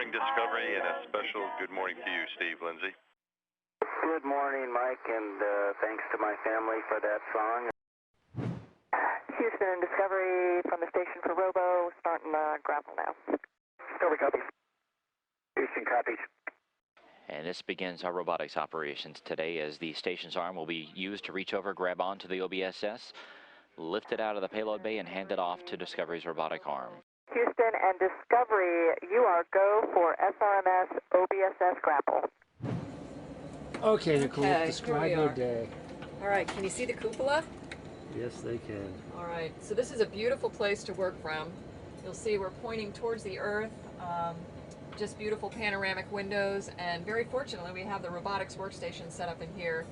morning, Discovery, and a special good morning to you, Steve Lindsay. Good morning, Mike, and thanks to my family for that song. Houston and Discovery from the station for Robo, starting grapple now. Discovery copies. Houston copies. And this begins our robotics operations today as the station's arm will be used to reach over, grab onto the OBSS, lift it out of the payload bay, and hand it off to Discovery's robotic arm. Houston and Discovery, you are go for SRMS OBSS grapple. Okay, Nicole, describe your day. All right, can you see the cupola? Yes, they can. All right, so this is a beautiful place to work from. You'll see we're pointing towards the Earth, just beautiful panoramic windows, and very fortunately we have the robotics workstation set up in here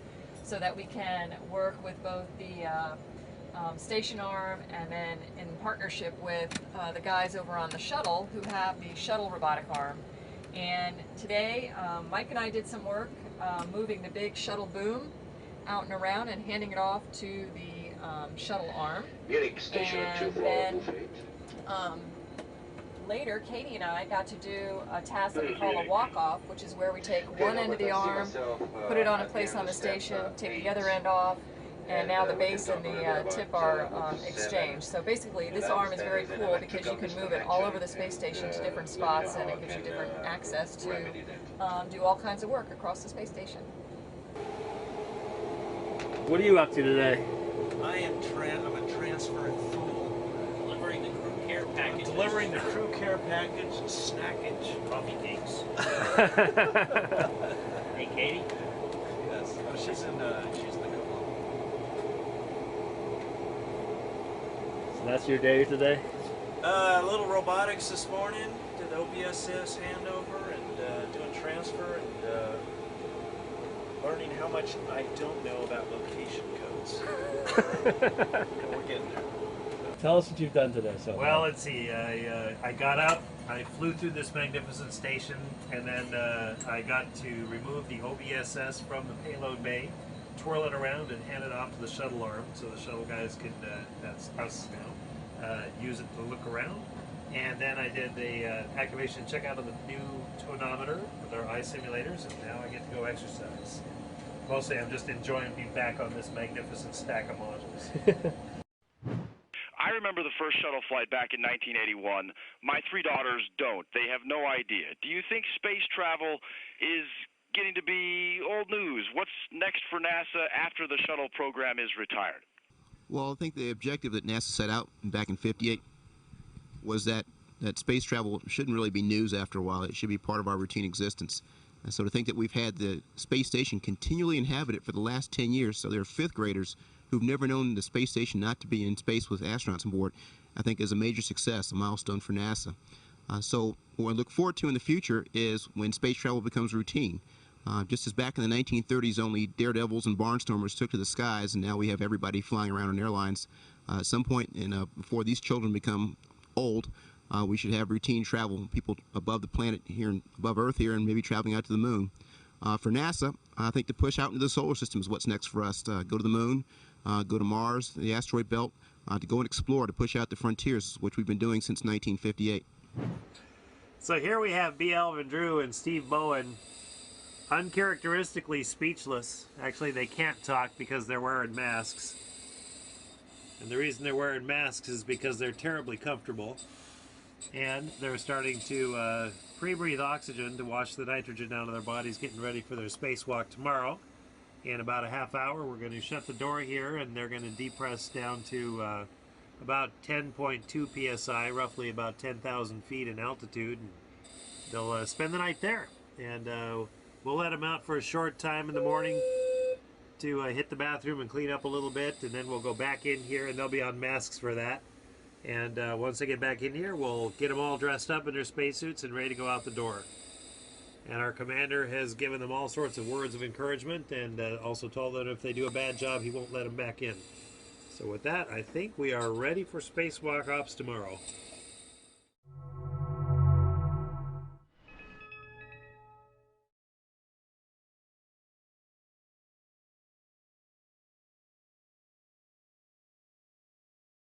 so that we can work with both the station arm and then in partnership with the guys over on the shuttle who have the shuttle robotic arm. And today Mike and I did some work moving the big shuttle boom out and around and handing it off to the shuttle arm. And then later Katie and I got to do a task that we call a walk-off, which is where we take one end of the arm, put it on a place on the station, take the other end off, and now the base and the tip are exchanged. So basically this arm is very cool because you can move it all over the space station to different spots, and it gives you different access to do all kinds of work across the space station. What are you up to today? I'm a transferring fool. Delivering the crew care package. Delivering the crew care package, snackage, coffee cakes. Hey, Katie. Yes. Oh, she's in the cupola. So that's your day today? A little robotics this morning. Did the OBSS handover and doing transfer and learning how much I don't know about location codes. We're getting there. Tell us what you've done today. So well, let's see. I got up, I flew through this magnificent station, and then I got to remove the OBSS from the payload bay, twirl it around, and hand it off to the shuttle arm so the shuttle guys could, that's us now, use it to look around. And then I did the activation checkout of the new tonometer with our eye simulators, and now I get to go exercise. Mostly I'm just enjoying being back on this magnificent stack of modules. I remember the first shuttle flight back in 1981. My three daughters don't. They have no idea. Do you think space travel is getting to be old news? What's next for NASA after the shuttle program is retired? Well, I think the objective that NASA set out back in '58 was that space travel shouldn't really be news after a while. It should be part of our routine existence. And so to think that we've had the space station continually inhabited for the last 10 years, so there are fifth graders who've never known the space station not to be in space with astronauts on board, I think is a major success, a milestone for NASA. So what I look forward to in the future is when space travel becomes routine. Just as back in the 1930s only daredevils and barnstormers took to the skies, and now we have everybody flying around on airlines, at some point before these children become old, we should have routine travel, people above the planet here, and above Earth here, and maybe traveling out to the moon. For NASA, I think to push out into the solar system is what's next for us. Go to the moon, go to Mars, the asteroid belt, to go and explore, to push out the frontiers, which we've been doing since 1958. So here we have B. Alvin Drew and Steve Bowen, uncharacteristically speechless. Actually, they can't talk because they're wearing masks. And the reason they're wearing masks is because they're terribly comfortable. And they're starting to pre-breathe oxygen to wash the nitrogen out of their bodies, getting ready for their spacewalk tomorrow. In about a half hour, we're going to shut the door here, and they're going to depress down to about 10.2 psi, roughly about 10,000 feet in altitude. And they'll spend the night there. And we'll let them out for a short time in the morning to hit the bathroom and clean up a little bit, and then we'll go back in here, and they'll be on masks for that. And once they get back in here, we'll get them all dressed up in their spacesuits and ready to go out the door. And our commander has given them all sorts of words of encouragement, and also told them if they do a bad job, he won't let them back in. So with that, I think we are ready for spacewalk ops tomorrow.